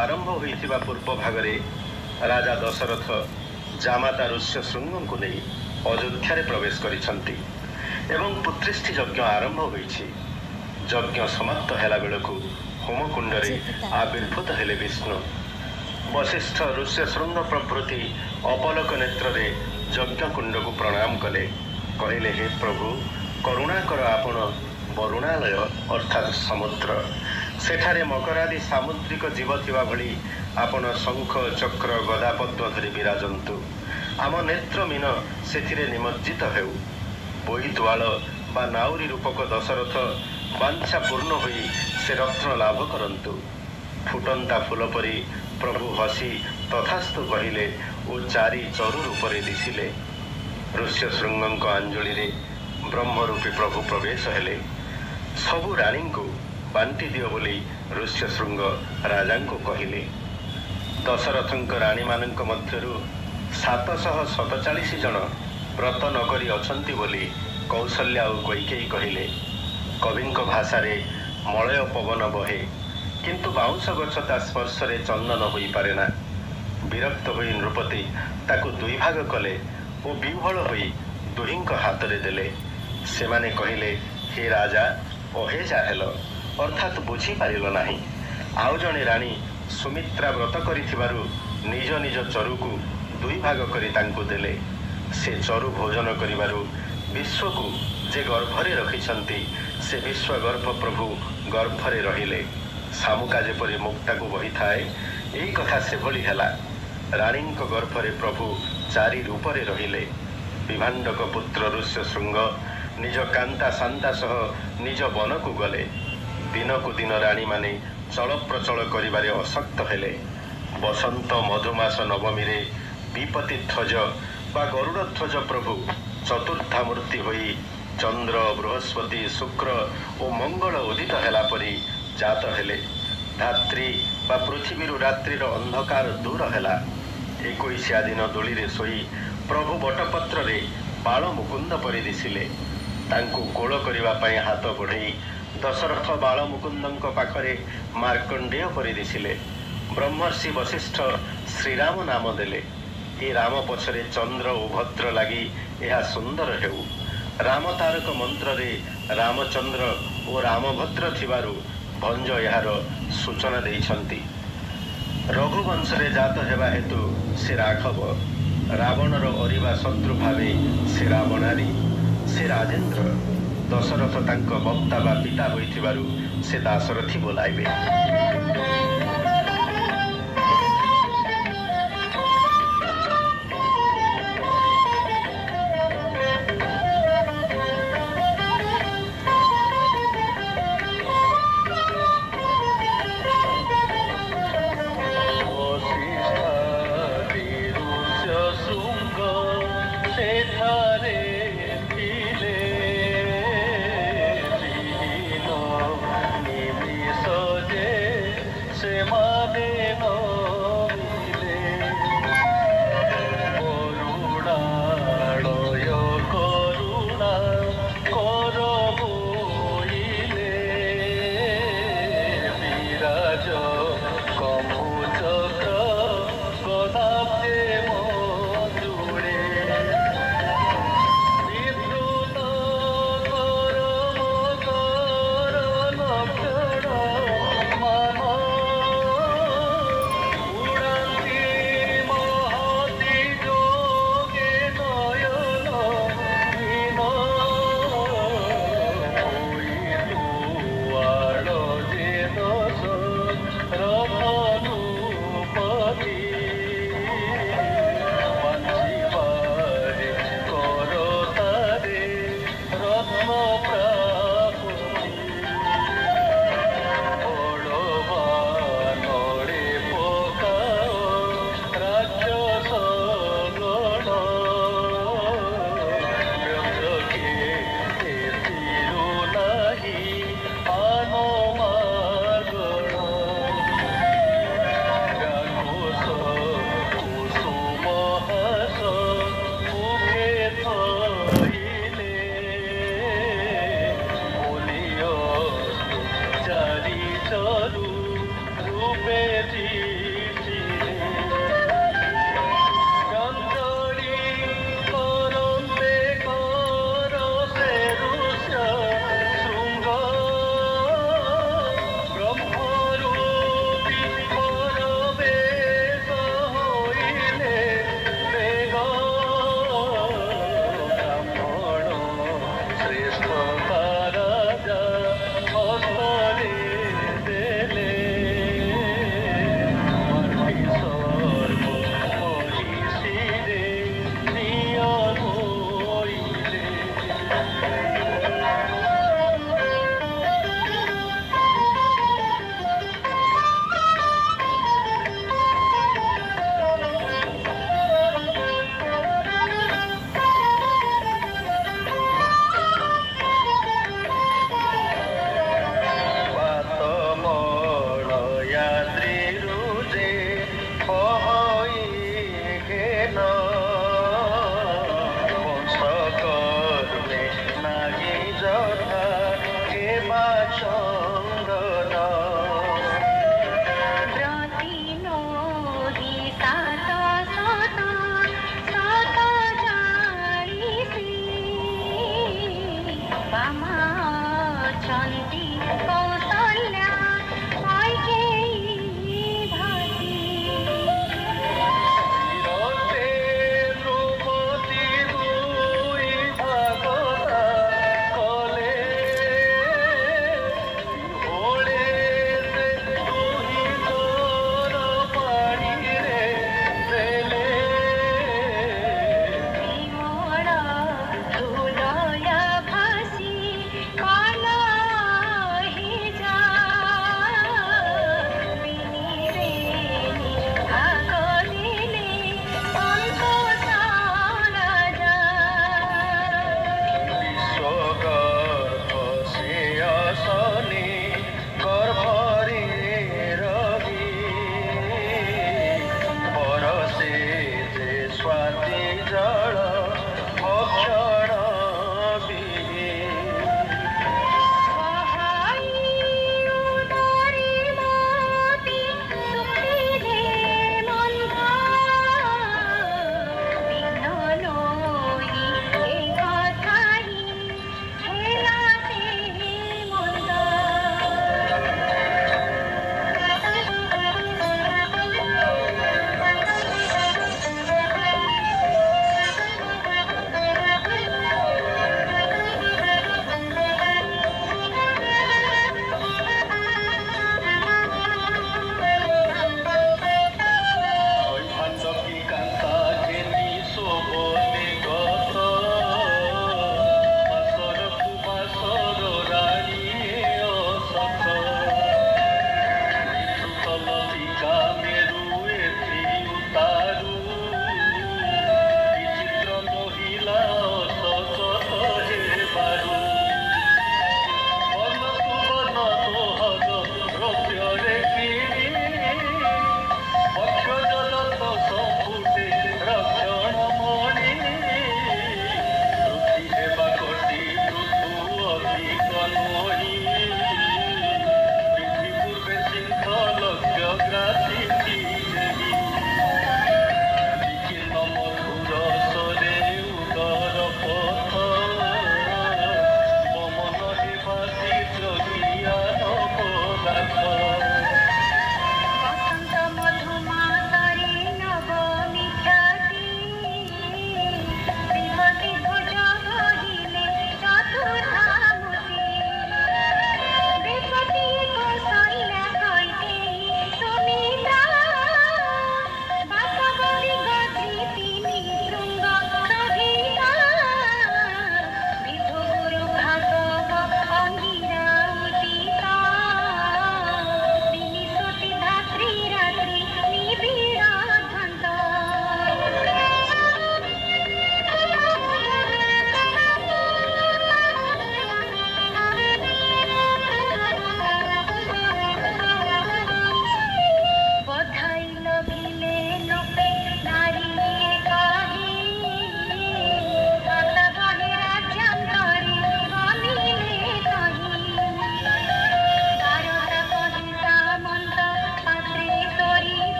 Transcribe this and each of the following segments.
आरंभ होइथिबा पूर्व भागरे राजा दशरथ जामाता ऋष्यशृंग को नहीं अयोध्या प्रवेश करिसंती एवं पुत्रिष्टि यज्ञ आरंभ होइछि। यज्ञ समाप्त हैला बेलकु होमकुंड रे आविर्भूत हेले विष्णु। वशिष्ठ ऋष्यशृंग प्रभृति अपलक नेत्र रे यज्ञ कुंड को प्रणाम कले। कहले हे प्रभु करुणा कर आपण वरुणालय अर्थात समुद्र सेठारे मकरादि सामुद्रिक जीव थिबा भली आपण शंख चक्र गदा पद्म धरि विराजंतु। आम नेत्र मीन सेथिरे निमज्जित हेउ। बोईद्वाल बा नाउरी रूपक दशरथ वांछा पूर्ण होई से रत्न लाभ करंतु। फुटंता फूल परी प्रभु हसी तथास्तु कहिले ओ चारि चरु रूपरे दिसिले। ऋष्यशृंगଙ୍କ अंजलि ब्रह्मरूपी प्रभु प्रवेश हेले। सबु रानी को बांटी दियो बोली ऋष्यशृंग राजा को कहिले। दशरथଙ୍କ रानी मानक मध्यरु 747 जन व्रत नकरी अछंती बोली कौशल्या और कैकेयी कहिले। कविंक भाषा रे मलय पवन बहे किंतु बाउंस गछ ता स्पर्श रे चंदन होई पारे ना। विरक्त होई नृपति ताकु दुई भाग कले ओ विह्वल होई दुहिंक हाथ रे देले। सेमाने कहिले हे राजा अहेजा हेल अर्थात बुझी पारिल नाही। आउ जणे रानी सुमित्रा व्रत करिथिबारु निज निज चरु को दुई भाग करी तांकु देले। से चरु भोजन करिबारु विश्व को जे गर्भरे रखिछंती से विश्व गर्भ प्रभु गर्भरे रहिले। सामुका जेपरि मुक्ता को बही थाए एई कथा से भली हेला। रानीଙ୍କ गर्भरे प्रभु चारि रूपरे रहिले। विभाण्डक पुत्र ऋष्यशृंग निज कांता शांता सह निज वन को गले। दिन को दिन रानी माने चल प्रचल करिबारे असक्त हेले। बसंत मधुमास नवमी रे विपति ध्वज बा गरुड़ ध्वज प्रभु चतुर्था मूर्ति होई चंद्र बृहस्पति शुक्र और मंगल उदित हेला परी जात हेले। धात्री बा पृथ्वी रात्रिर अंधकार दूर हेला। 21 दिन दोली रे सोई प्रभु बटपत्र रे बाल मुकुंद परी दिसिले। तांकु कोल करिबा पई हाथ बढ़ई दशरथ बाल मुकुंदଙ୍କ पाखरे मार्कंडेय परी दिसिले। ब्रह्मर्षि वशिष्ठ श्रीराम नाम देले। ए राम पछरे चंद्र और भद्र लगी यह सुंदर हेउ। राम तारक मंत्र रे रामचंद्र और रामभद्र थिबारु भंज यार सूचना देइछंती। रघुवंश रे जात हेबा हेतु से राघव रावणर अरिवा शत्रु भावे से रावणारी से राजेंद्र दशरथ तांको वक्ता बा पिता होइथिबारु से दाशरथी बोलाइबे। से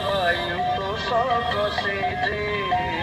ବାୟୁ ତୋଷ କଷେ ଯେ